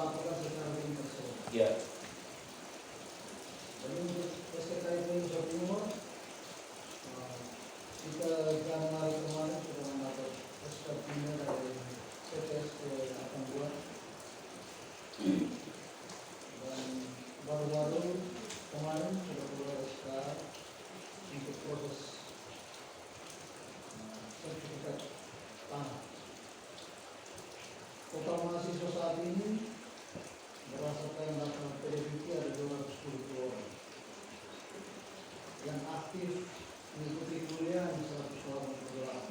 lakukan secara ringkas. Ya. Jadi untuk SKKIP Nusa Timur, kita Januari kemarin sudah mendapat SK pindah dari CTS ke Atambua, dan baru-baru kemarin sudah keluar SK untuk proses sertifikat tanah. Total mahasiswa saat ini berdasarkan data PDBT ada 210 orang. Yang aktif mengikuti kuliah hanya 100 orang pergerak.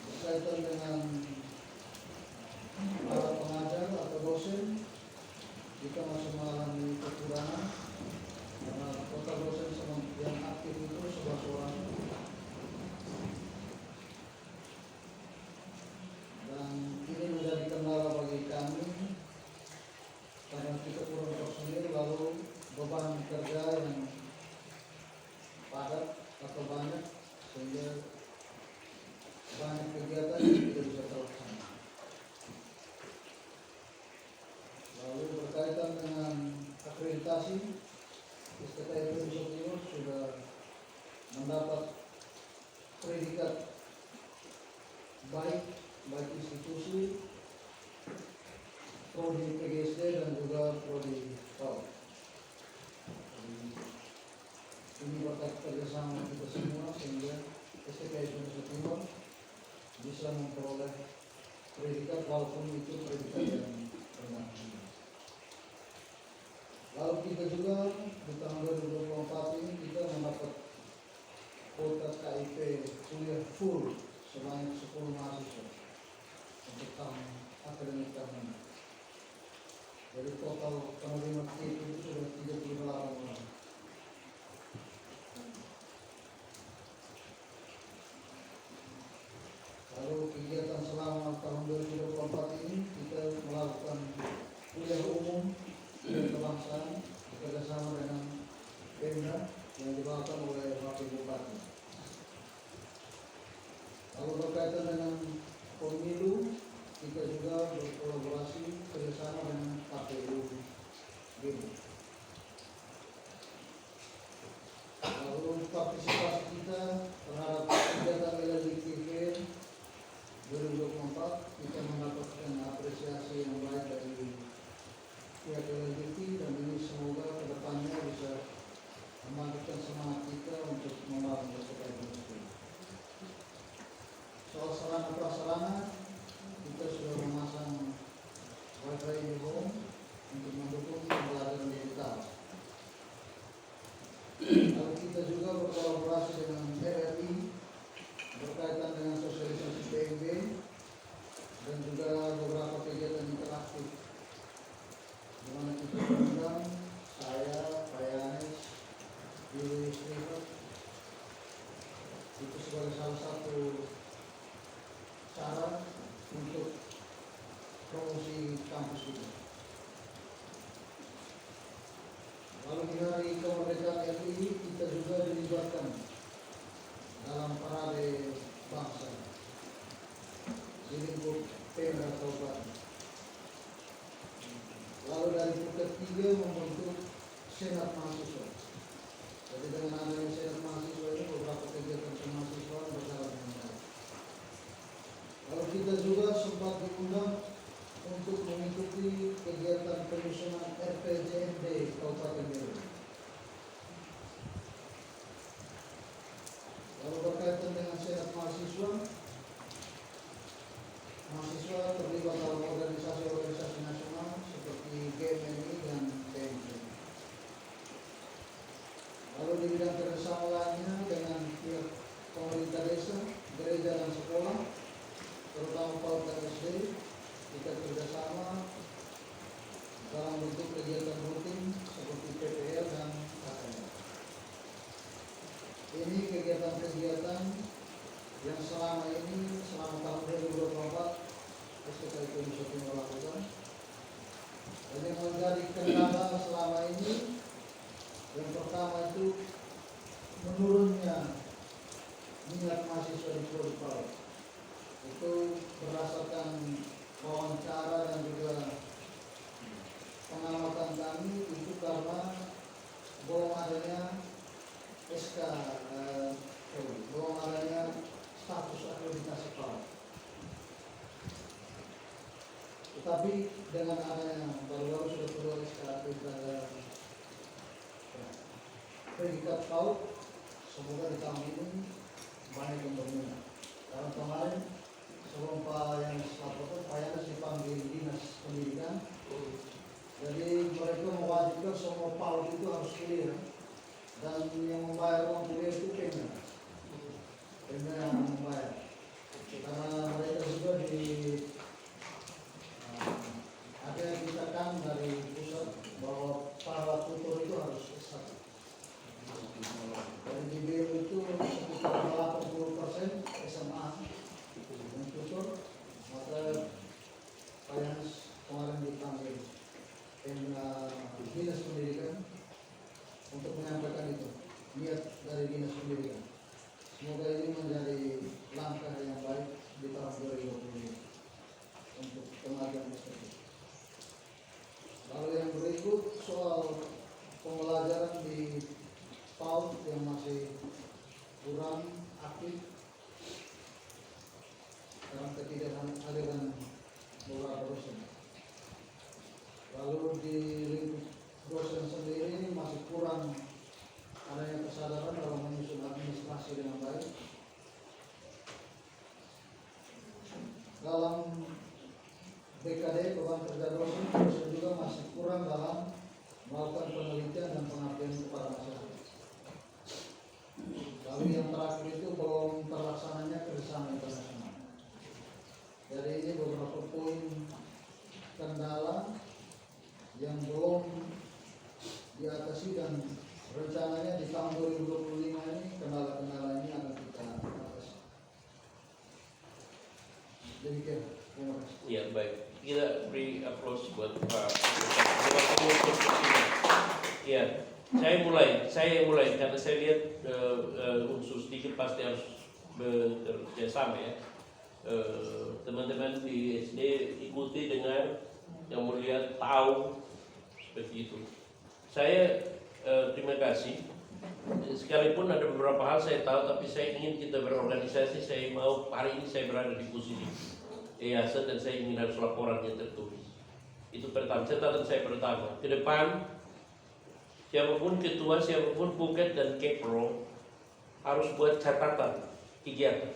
Berkaitan dengan para pengajar atau dosen, kita masih mengalami kekurangan karena total dosen yang aktif itu 11 orang. Dan ini menjadi kendala bagi kami karena kita kurang personil, lalu beban kerja yang padat atau banyak sehingga banyak kegiatan yang tidak bisa terlaksana. Lalu berkaitan dengan akreditasi, SKKIP Nusa Timur sudah mendapat predikat baik institusi, prodi PGSD dan juga prodi PAUD. Ini berkat kerjasama kita semua sehingga SKKIP Nusa Timur bisa memperoleh predikat walaupun itu predikat yang rendah. Lalu kita juga di tahun 2024 ini kita mendapat kuota KIP kuliah full sebanyak 10 mahasiswa untuk tahun akademik tahun ini. Jadi total penerima KIP itu sudah 38 orang. Lalu kegiatan selama tahun 2024 ini kita melakukan kuliah umum dan kebangsaan bekerjasama dengan Pemda yang dibawakan oleh Wakil Bupati. Lalu berkaitan dengan pemilu, kita juga berkolaborasi kerjasama dengan KPU BIM. Lalu partisipasi kita terhadap kegiatan LLDKV 2024 kita mendapatkan apresiasi yang baik dari pihak LLDK, dan ini semoga kedepannya bisa membangkitkan semangat kita untuk membangun SKKIP Nusa Timur. Soal sarana prasarana, kita sudah memasang wifi di home untuk mendukung pembelajaran digital. Lalu kita juga berkolaborasi dengan RRI berkaitan dengan sosialisasi PMB dan juga beberapa kegiatan interaktif, di mana kita mengundang saya, Pak Yanes, Yuli Srivat, itu sebagai salah satu cara untuk promosi kampus kita. Lalu di hari kemerdekaan RI kita juga dilibatkan dalam parade bangsa di lingkup Pemda Kabupaten. Lalu dari Pukat 3 membentuk Senat Mahasiswa. Jadi dengan adanya Senat Mahasiswa ini beberapa kegiatan kemahasiswaan berjalan dengan baik. Lalu kita juga sempat diundang untuk mengikuti kegiatan penyusunan RPJMD Kabupaten Belu. Lalu berkaitan dengan Senat Mahasiswa, mahasiswa terlibat dalam organisasi-organisasi nasional seperti GMNI dan PMK. Lalu di bidang kerjasama lainnya dengan pihak pemerintah desa, gereja dan sekolah, terutama PAUD dan SD, kita kerjasama dalam bentuk kegiatan rutin seperti PPL dan KKN. Ini kegiatan-kegiatan yang selama tahun 2024 SKKIP Nusa Timur lakukan. Dan yang menjadi kendala selama ini, yang pertama itu menurunnya minat mahasiswa di Prodi PAUD. itu berdasarkan wawancara dan juga pengamatan kami itu karena belum adanya SK, belum adanya status akreditasi PAUD. Tetapi dengan adanya baru-baru sudah keluar SK akreditasi predikat PAUD, semoga di tahun ini banyak yang berminat. Karena kemarin sebelum Pak Yanis laporkan, Pak Yanis dipanggil dinas pendidikan. Jadi mereka mewajibkan semua PAUD itu harus kuliah, dan yang membayar uang kuliah itu Pemda yang membayar. Karena mereka juga ada yang dikatakan dari pusat bahwa para tutor itu harus S1. Dari DBU itu sekitar 80% SMA yang tutor, maka Pak Yanis kemarin dipanggil dinas pendidikan untuk menyampaikan itu niat dari dinas pendidikan. Semoga ini menjadi langkah yang baik di tahun 2020 untuk tenaga tersebut. Lalu yang berikut soal pembelajaran di PAUD yang masih kurang aktif karena ketidakhadiran beberapa dosen. Lalu di lingkup dosen sendiri masih kurang adanya kesadaran dalam menyusun administrasi dengan baik. Dalam BKD, beban kerja dosen juga masih kurang dalam melakukan penelitian dan pengabdian kepada masyarakat. Lalu yang terakhir itu belum terlaksananya kerjasama internasional. Jadi ini beberapa poin kendala yang belum diatasi, dan rencananya di tahun 2025 ini kendala-kendala ini akan kita atasi. Demikian, terima kasih. Ya, baik. Kita beri aplaus buat Pak. Ya, saya mulai karena saya lihat unsur sedikit pasti harus bekerja sama ya. Teman-teman di SD ikuti dengan yang mulia tahu seperti itu. Saya terima kasih. Sekalipun ada beberapa hal saya tahu, tapi saya ingin kita berorganisasi. Saya mau hari ini saya berada di posisi yayasan dan saya ingin harus laporan yang tertulis. Itu pertama, catatan saya pertama. Ke depan, siapapun ketua, siapapun buket dan kepro harus buat catatan kegiatan.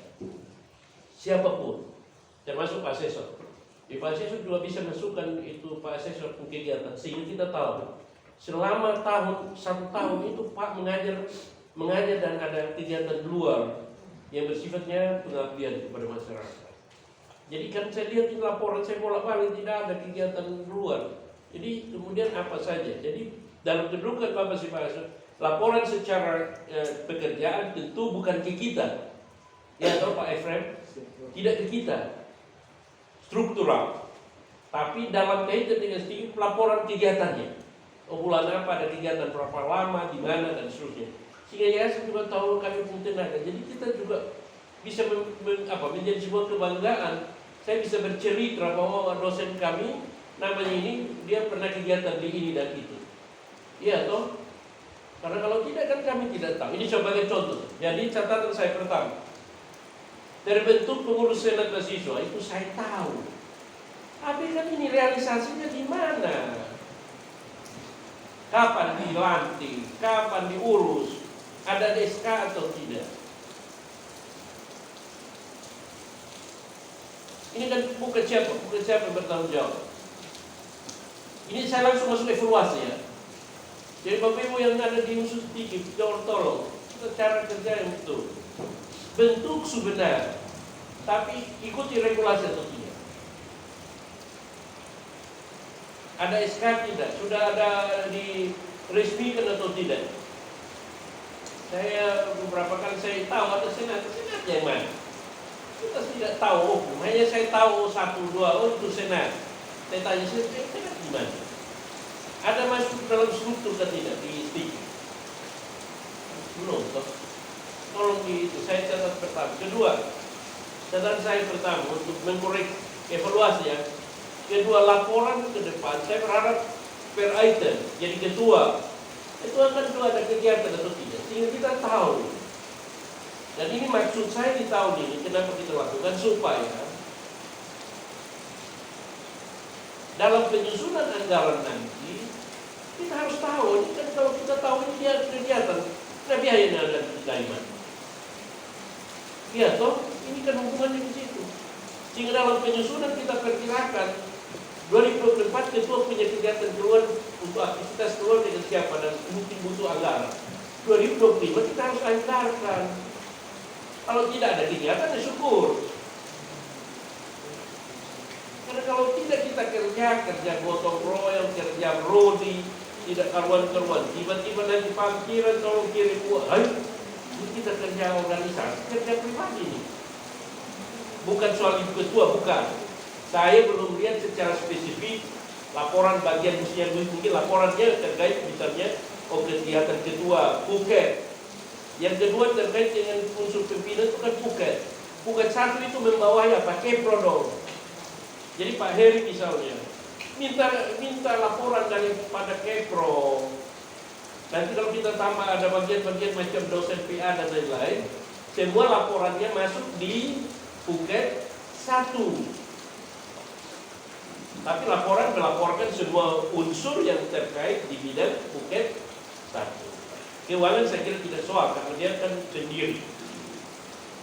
Siapapun, termasuk Pak Asesor. Di Pak Asesor juga bisa masukkan itu Pak Asesor pun kegiatan, sehingga kita tahu selama satu tahun itu Pak mengajar dan ada kegiatan luar yang bersifatnya pengabdian kepada masyarakat. Jadi kan saya lihat di laporan saya bolak-balik tidak ada kegiatan luar. Jadi kemudian apa saja. Jadi dalam kedudukan Bapak Sipasuk, laporan secara pekerjaan tentu bukan ke kita. Ya atau Pak Efrem, tidak ke kita. Struktural. Tapi dalam kaitan dengan sedikit laporan kegiatannya. Oh, bulan apa ada kegiatan, berapa lama, di mana dan seterusnya. Sehingga yayasan juga tahu kami punya tenaga. Jadi kita juga bisa menjadi sebuah kebanggaan. Saya bisa bercerita bahwa dosen kami namanya ini dia pernah kegiatan di ini dan itu. Iya toh? Karena kalau tidak kan kami tidak tahu. Ini sebagai contoh. Jadi catatan saya pertama, terbentuk pengurus senat mahasiswa itu saya tahu. Tapi kan ini realisasinya di mana? Kapan dilantik? Kapan diurus? Ada SK atau tidak? Ini kan bukan siapa yang bertanggung jawab. Ini saya langsung masuk evaluasi ya. Jadi Bapak Ibu yang ada di unsur TIKIP, tolong cara kerja yang betul. Bentuk sebenar, tapi ikuti regulasi atau tidak. Ada SK tidak? Sudah ada diresmikan atau tidak? Saya beberapa kali saya tahu ada senat yang mana. Kita tidak tahu, hanya saya tahu 1, 2, itu senat. Saya tanya, senat di mana? Ada masuk dalam struktur atau tidak di STIKI? Belum, toh. Tolong di itu, saya catat pertama. Kedua, Catatan saya pertama untuk mengkorek evaluasi ya. Kedua, laporan ke depan saya berharap per item. Jadi ketua kan itu ada kegiatan atau tidak, sehingga kita tahu. Dan ini maksud saya di tahun ini kenapa kita lakukan, supaya dalam penyusunan anggaran nanti kita harus tahu. Ini kan kalau kita tahu ini dia kegiatan, nah biayanya ada dari mana? Ya toh, ini kan hubungannya di situ. Sehingga dalam penyusunan kita perkirakan 2024 ketua punya kegiatan keluar untuk aktivitas keluar dengan siapa dan mungkin butuh anggaran. 2025 kita harus anggarkan. Kalau tidak ada kegiatan, ya syukur. Karena kalau tidak kita kerja gotong royong, kerja rodi, tidak karuan-karuan, tiba-tiba nanti parkiran tolong kirim uang. Ini kita kerja organisasi, kerja pribadi ini. Bukan soal ibu ketua, bukan. Saya belum lihat secara spesifik laporan bagian usia mungkin laporannya terkait misalnya kegiatan ketua Phuket. Yang kedua terkait dengan unsur pimpinan itu kan Phuket. Phuket 1 itu membawahi apa? Kepro dong. Jadi Pak Heri misalnya minta laporan daripada Kepro. Nanti kalau kita tambah ada bagian-bagian macam dosen PA dan lain-lain, semua laporannya masuk di Phuket 1. Tapi laporan melaporkan semua unsur yang terkait di bidang Phuket 1. Keuangan saya kira tidak soal karena dia kan sendiri.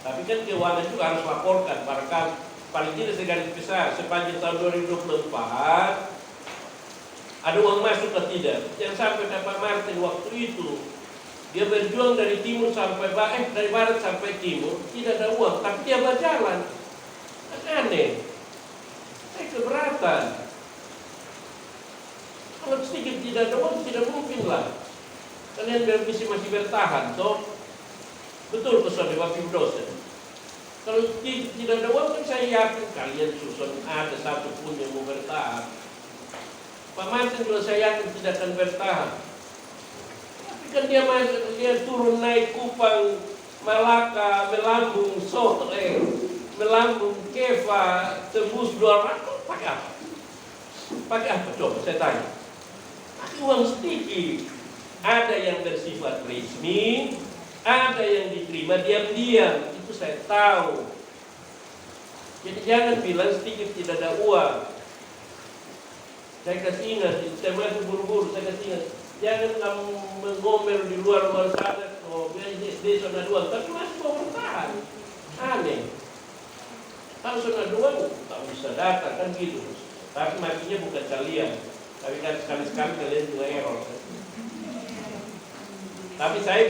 Tapi kan keuangan juga harus laporkan. Barangkali paling tidak segaris besar sepanjang tahun 2024 ada uang masuk atau tidak. Yang sampai Pak Martin waktu itu dia berjuang dari timur sampai dari barat sampai timur, tidak ada uang, tapi dia berjalan. Aneh. Saya keberatan. Kalau sedikit tidak ada uang, tidak mungkin lah. Kalian masih bertahan, toh? Betul pesan Bapak dosen. Kalau tidak ada uang, kan saya yakin kalian susun ada satu pun yang mau bertahan. Pak Martin kalau saya yakin tidak akan bertahan. Tapi kan dia turun naik Kupang, Malaka, melambung Sotre, melambung Keva, tembus 200, pakai apa? Pakai apa coba saya tanya? Pakai uang sedikit. Ada yang bersifat resmi, ada yang diterima diam-diam. Itu saya tahu. Jadi jangan bilang sedikit tidak ada uang. Saya kasih ingat, saya masih buru-buru, saya kasih ingat. Jangan kamu mengomel di luar sana, desa ada uang, tapi masih mau bertahan. Aneh. Kalau sudah ada uang, tak bisa datang, kan gitu. Tapi maksudnya bukan kalian. Tapi kan sekali-sekali kalian juga error. Tapi saya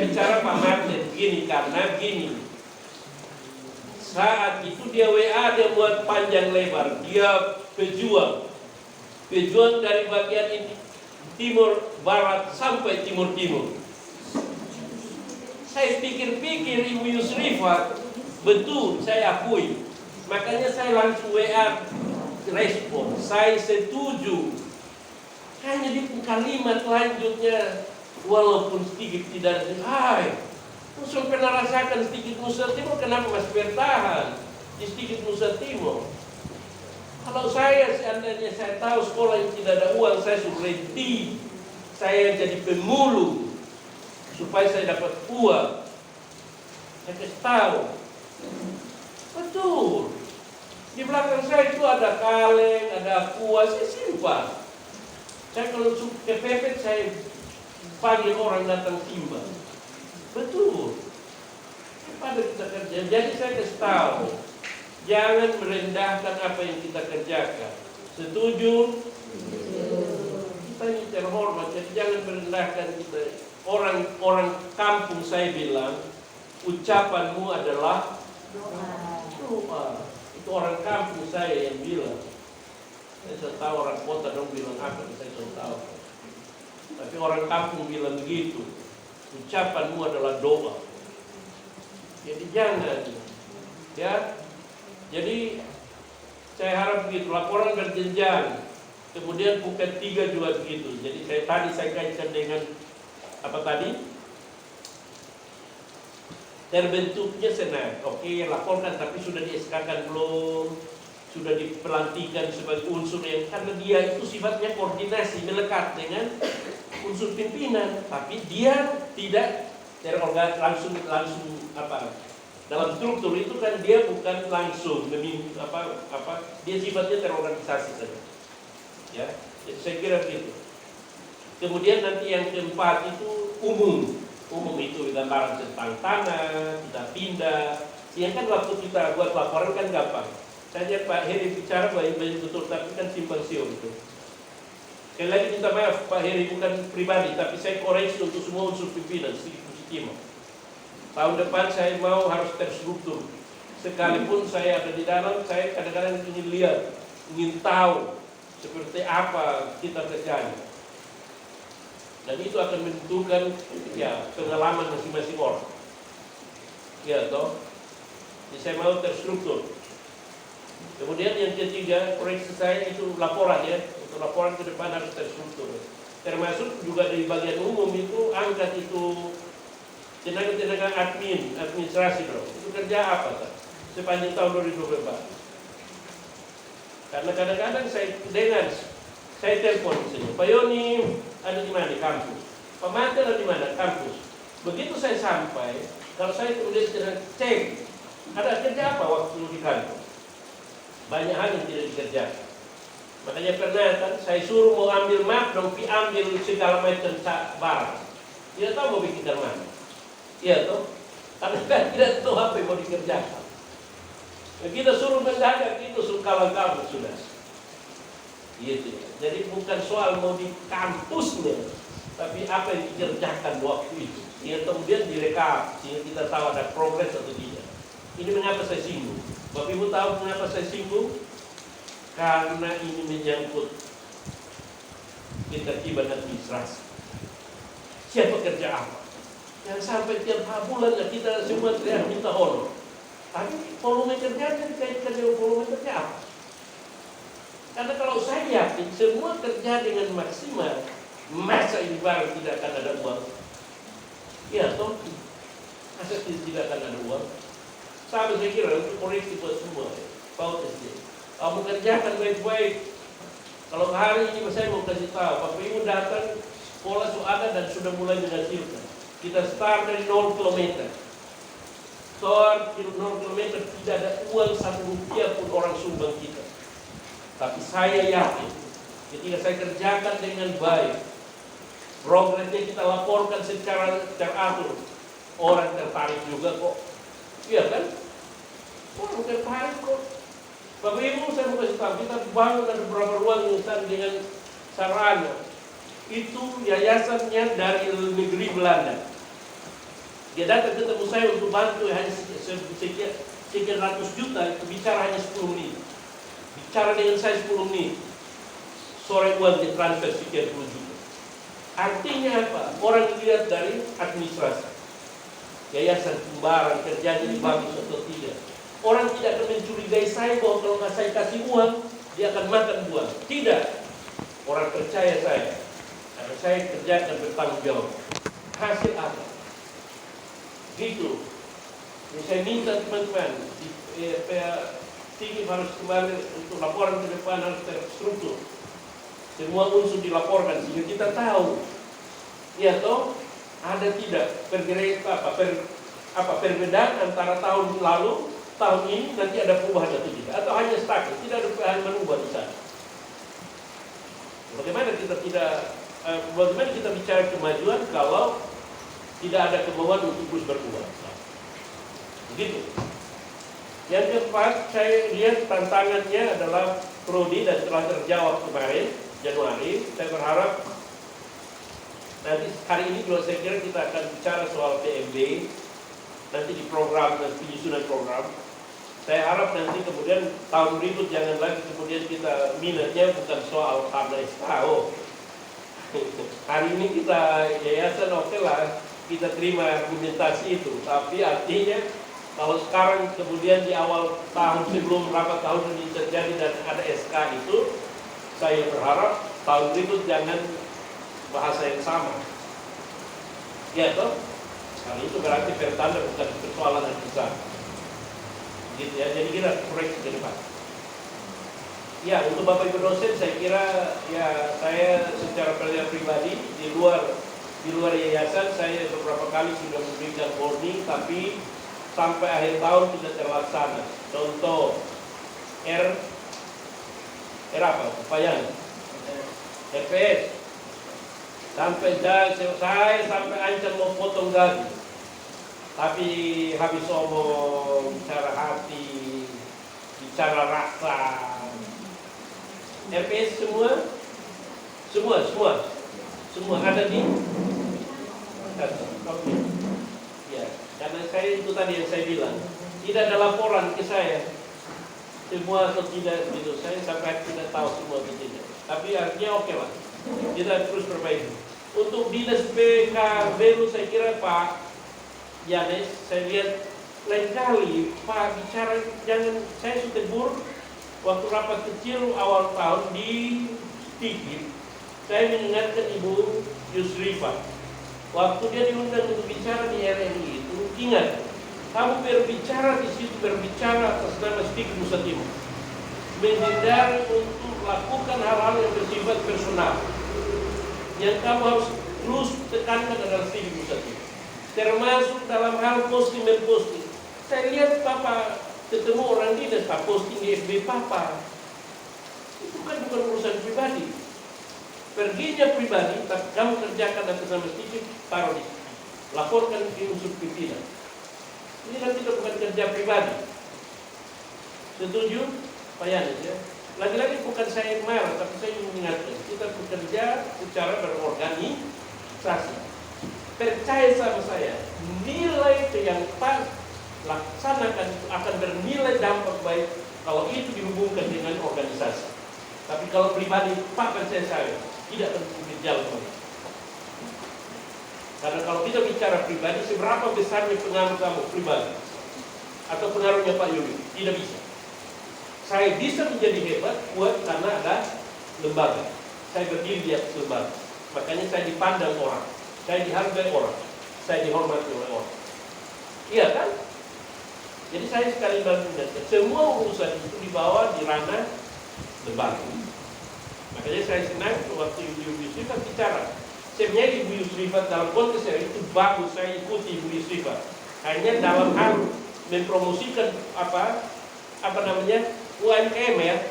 bicara Pak Martin begini, karena begini. Saat itu dia WA, dia buat panjang lebar, dia pejuang dari bagian ini, timur barat sampai timur. Saya pikir-pikir Ibu Yusrifat, betul saya akui. Makanya saya langsung WA respon, saya setuju. Hanya di kalimat lanjutnya, walaupun sedikit tidak ada, Usul pernah rasakan sedikit Nusa Timur, kenapa masih bertahan di sedikit Nusa Timur? Kalau saya seandainya saya tahu sekolah yang tidak ada uang, saya suruh renti, saya jadi pemulung supaya saya dapat uang. Saya kasih tahu, betul. Di belakang saya itu ada kaleng, ada aqua, saya simpan. Saya kalau kepepet saya panggil orang datang timbang. Betul. Pada kita kerja. Jadi saya kasih tahu, jangan merendahkan apa yang kita kerjakan. Setuju? Kita ini terhormat, jadi jangan merendahkan kita. Orang kampung saya bilang, ucapanmu adalah doa. Itu orang kampung saya yang bilang. Saya sudah tahu orang kota dong bilang apa, saya sudah tahu. Tapi orang kampung bilang begitu. Ucapanmu adalah doa. Jadi jangan, ya. Jadi saya harap begitu. Laporan berjenjang. Kemudian Phuket 3 juga begitu. Jadi saya kaitkan dengan apa tadi? terbentuknya senat. Oke, laporkan, tapi sudah di SK-kan belum? Sudah dipelantikan sebagai unsur yang, karena dia itu sifatnya koordinasi, melekat dengan unsur pimpinan, tapi dia tidak langsung apa, dalam struktur itu kan dia bukan langsung memimpin dia sifatnya terorganisasi saja. Ya, jadi saya kira begitu. Kemudian nanti yang keempat itu umum itu gambaran tentang tanah, kita pindah. Yang kan waktu kita buat laporan kan gampang. Saya lihat Pak Heri bicara baik-baik betul, tapi kan simpang siur itu. Sekali lagi minta maaf Pak Heri, bukan pribadi, tapi saya koreksi untuk semua unsur pimpinan Timur. Tahun depan saya mau harus terstruktur. Sekalipun saya ada di dalam, saya kadang-kadang ingin lihat, ingin tahu seperti apa kita terjadi. Dan itu akan menentukan ya pengalaman masing-masing orang. Ya toh. Jadi saya mau terstruktur. Kemudian yang ketiga, koreksi saya itu laporan ya. Untuk laporan ke depan harus terstruktur. Termasuk juga di bagian umum itu angkat itu tenaga-tenaga administrasi dong. Itu kerja apa tak? Sepanjang tahun 2024. Karena kadang-kadang saya dengar, saya telepon misalnya, Pak Yoni ada di mana? Di kampus. Pak Mati ada di mana? Kampus. Begitu saya sampai, kalau saya kemudian cek, ada kerja apa waktu di kantor? Banyak hal yang tidak dikerjakan. Makanya pernah kan, saya suruh mau ambil map, dong ambil segala macam barang. Tidak tahu mau bikin dari mana. Iya toh, karena kan tidak tahu apa yang mau dikerjakan. Kita suruh mendadak, itu suruh kalang-kalang sudah. Gitu. Jadi bukan soal mau di kampusnya, tapi apa yang dikerjakan waktu itu. Ya kemudian direkap, sehingga kita tahu ada progres atau tidak. Ini mengapa saya singgung? Bapak Ibu tahu mengapa saya singgung? Karena ini menyangkut ketertiban administrasi. Siapa kerja apa? Yang sampai tiap bulan kita semua teriak minta honor. Tapi volume kerjanya dikaitkan dengan volume kerja apa? Karena kalau saya yakin semua kerja dengan maksimal, masa ini barang tidak akan ada uang? Ya toh, masa tidak akan ada uang? Sama saya kira untuk koreksi buat semua. Paut SD. Kamu kerjakan baik-baik. Kalau hari ini saya mau kasih tahu, Bapak Ibu datang, sekolah sudah ada dan sudah mulai menghasilkan. Kita start dari 0 km. Start dari 0 km tidak ada uang 1 rupiah pun orang sumbang kita. Tapi saya yakin ketika saya kerjakan dengan baik, progresnya kita laporkan secara teratur, orang tertarik juga kok. Iya kan? Orang tertarik kok. Bapak Ibu saya mau kasih tahu, kita bangun ada beberapa ruang insan dengan sarana. Itu yayasannya dari negeri Belanda. Dia datang ketemu saya untuk bantu hanya sekian ratus juta, itu bicara hanya 10 menit. Bicara dengan saya 10 menit. Sore uang ditransfer sekian 10 juta. Artinya apa? Orang dilihat dari administrasi. Yayasan sembarang kerjanya bagus atau tidak. Orang tidak akan mencurigai saya bahwa kalau nggak saya kasih uang, dia akan makan uang. Tidak. Orang percaya saya. Karena saya kerjakan bertanggung jawab. Hasil apa? Gitu. Jadi saya minta teman-teman tinggi harus kembali untuk laporan ke depan harus terstruktur. Semua unsur dilaporkan sehingga kita tahu. Ya toh ada tidak perbedaan antara tahun lalu, tahun ini nanti ada perubahan atau tidak, atau hanya status, tidak ada perubahan berubah di sana. Bagaimana kita bicara kemajuan kalau tidak ada kemauan untuk terus berubah? Begitu. Yang keempat, saya lihat tantangannya adalah prodi dan telah terjawab kemarin Januari. Saya berharap nanti hari ini juga saya kira kita akan bicara soal PMB nanti di program dan penyusunan program. Saya harap nanti kemudian tahun berikut jangan lagi kemudian kita minatnya bukan soal karena SKO. Hari ini kita yayasan oke lah kita terima argumentasi itu, tapi artinya kalau sekarang kemudian di awal tahun sebelum berapa tahun ini terjadi dan ada SK itu, saya berharap tahun berikut jangan bahasa yang sama. Ya toh, Karena itu berarti pertanda bukan persoalan yang besar. Gitu ya, jadi kira koreksi ke depan. Ya, untuk Bapak Ibu dosen saya kira ya saya secara pribadi di luar yayasan saya beberapa kali sudah memberikan warning tapi sampai akhir tahun tidak terlaksana. Contoh R apa? Upayaan RPS sampai saya sampai ancam mau potong gaji, tapi habis omong bicara hati, bicara rasa. RPS semua ada di oke. Ya, karena saya itu tadi yang saya bilang tidak ada laporan ke saya semua atau tidak gitu. Saya sampai tidak tahu semua atau tidak. Tapi artinya oke lah. Kita terus perbaiki. Untuk dinas PKB saya kira Pak Yanes, saya lihat lain kali Pak bicara jangan, saya sudah tegur waktu rapat kecil awal tahun di Stigip, saya mengingatkan Ibu Yusrifa waktu dia diundang untuk bicara di RRI itu, ingat kamu berbicara di situ, berbicara atas nama Stigip Nusa Timur, menghindari untuk lakukan hal-hal yang bersifat personal. Yang kamu harus terus tekankan adalah Stigip Nusa Timur, termasuk dalam hal posting. Saya lihat Papa ketemu orang dinas, Pak posting di FB Papa, itu kan bukan urusan pribadi. Perginya pribadi, tapi kamu kerjakan atas nama Stigip, taruh di sini, laporkan di unsur pimpinan. Ini kan tidak bukan kerja pribadi. Setuju Pak Yanis ya? Lagi-lagi bukan saya yang marah, tapi saya ingin mengingatkan kita bekerja secara berorganisasi. Percaya sama saya, nilai yang pas laksanakan akan bernilai dampak baik kalau itu dihubungkan dengan organisasi. Tapi kalau pribadi, Pak percaya saya tidak akan berjalan baik. Karena kalau kita bicara pribadi, seberapa besarnya pengaruh kamu pribadi atau pengaruhnya Pak Yuli, tidak bisa. Saya bisa menjadi hebat, kuat karena ada lembaga. Saya berdiri di atas lembaga. Makanya saya dipandang orang, saya dihargai orang, saya dihormati oleh orang. Iya kan? Jadi saya sekali mengingatkan, semua urusan itu dibawa di ranah lembaga. Makanya saya senang waktu Ibu Yusrifat bicara. Sebenarnya Ibu Yusrifat dalam konteks itu bagus, saya ikuti Ibu Yusrifat. Hanya dalam hal mempromosikan UMKM ya,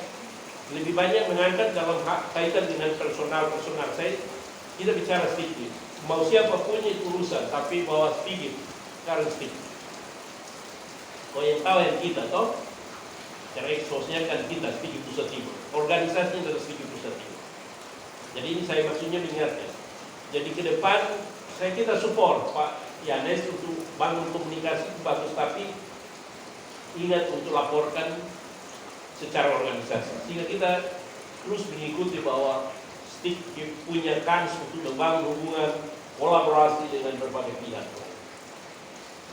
lebih banyak mengangkat dalam kaitan dengan personal saya. Kita bicara sedikit, mau siapapun itu urusan, tapi bawa sedikit, sekarang sedikit. Kau yang tahu yang kita toh, cara eksosnya kan kita Stigip Nusa Timur, organisasinya adalah Stigip Nusa Timur. Jadi ini saya maksudnya mengingatkan. Jadi ke depan kita support Pak Yanes untuk bangun komunikasi itu bagus, tapi ingat untuk laporkan secara organisasi, sehingga kita terus mengikuti bahwa Stigip punya kans untuk membangun hubungan kolaborasi dengan berbagai pihak.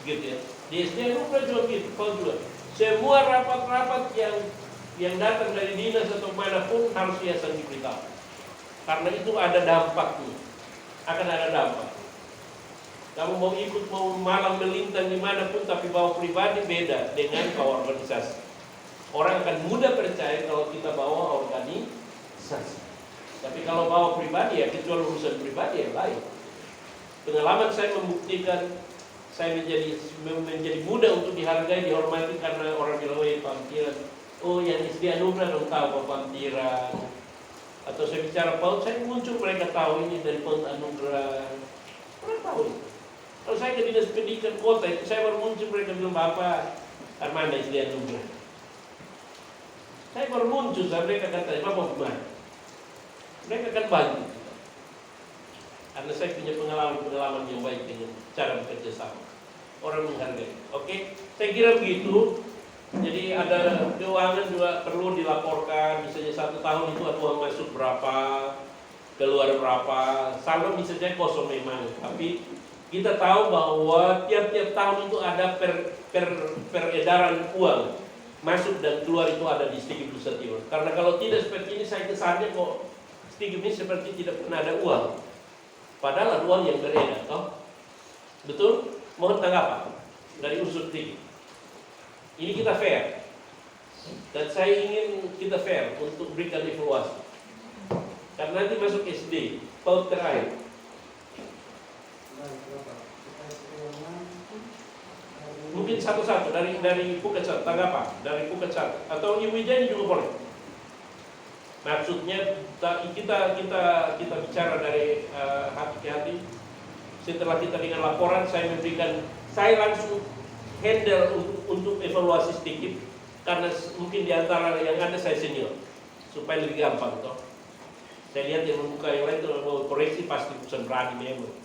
Gitu ya. Di SDN juga gitu, Pak juga. Semua rapat-rapat yang datang dari dinas atau manapun harus biasa diberitahu. Karena itu ada dampaknya, akan ada dampak. Kamu mau ikut, mau malam melintang dimanapun, tapi bawa pribadi beda dengan bawa organisasi. Orang akan mudah percaya kalau kita bawa organisasi. Tapi kalau bawa pribadi ya, kecuali urusan pribadi ya baik. Pengalaman saya membuktikan saya menjadi mudah untuk dihargai, dihormati karena orang bilang, oh Pamtiran, oh yang SD Anugerah dong tahu Pak Pamtiran. Atau saya bicara PAUD, saya muncul mereka tahu ini dari PAUD Anugerah. Orang tahu ini. Kalau saya ke dinas pendidikan kota itu saya baru muncul, mereka bilang Bapak Armanda SD Anugerah. Saya baru muncul, mereka kata Bapak mau kemana? Mereka akan bantu. Karena saya punya pengalaman yang baik dengan cara bekerja sama. Orang menghargai. Oke, saya kira begitu. Jadi ada keuangan juga perlu dilaporkan. Misalnya 1 tahun itu ada uang masuk berapa, keluar berapa. Saldo bisa jadi kosong memang. Tapi kita tahu bahwa tiap-tiap tahun itu ada peredaran uang masuk dan keluar itu ada di Stigip Nusa Timur. Karena kalau tidak seperti ini, saya kesannya kok Stigip ini seperti tidak pernah ada uang. Padahal ada uang yang beredar, toh? Betul? Mohon tanggapan dari unsur tinggi. Ini kita fair. Dan saya ingin kita fair untuk berikan evaluasi. Karena nanti masuk SD, PAUD terakhir. Mungkin satu-satu dari Pukat tanggapan dari Pukat atau Ibu Ijani juga boleh. Maksudnya kita bicara dari hati ke hati. Setelah kita dengar laporan, saya langsung handle untuk evaluasi sedikit karena mungkin di antara yang ada saya senior supaya lebih gampang toh. Saya lihat yang membuka yang lain kalau mau koreksi pasti bukan berani memang.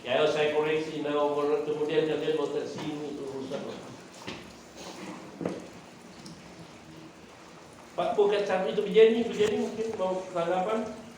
Ya saya koreksi, kemudian kalian mau tersinggung itu urusan. Pak Pukat itu begini mungkin mau tanggapan?